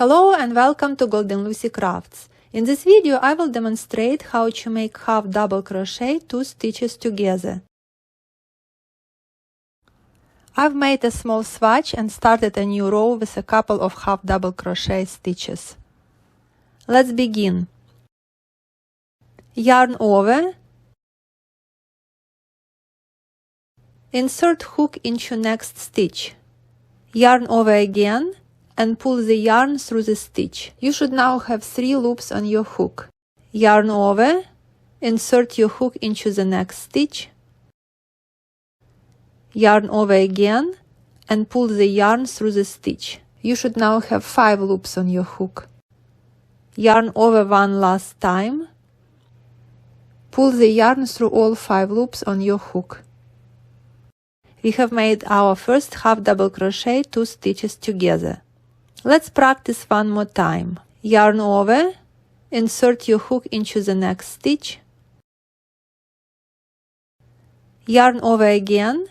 Hello and welcome to Golden Lucy Crafts. In this video I will demonstrate how to make half double crochet 2 stitches together. I've made a small swatch and started a new row with a couple of half double crochet stitches. Let's begin. Yarn over, insert hook into next stitch, yarn over again, and pull the yarn through the stitch. You should now have 3 loops on your hook. Yarn over, insert your hook into the next stitch, yarn over again, and pull the yarn through the stitch. You should now have 5 loops on your hook. Yarn over one last time, pull the yarn through all 5 loops on your hook. We have made our first half double crochet 2 stitches together. Let's practice one more time. Yarn over, insert your hook into the next stitch, yarn over again,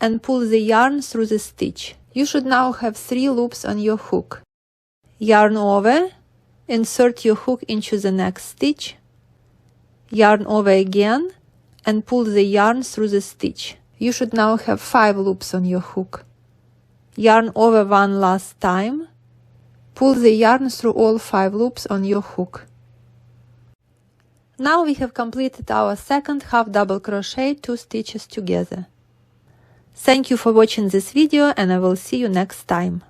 and pull the yarn through the stitch. You should now have 3 loops on your hook. Yarn over, insert your hook into the next stitch, yarn over again, and pull the yarn through the stitch. You should now have 5 loops on your hook. Yarn over one last time, pull the yarn through all 5 loops on your hook. Now we have completed our second half double crochet 2 stitches together. Thank you for watching this video, and I will see you next time.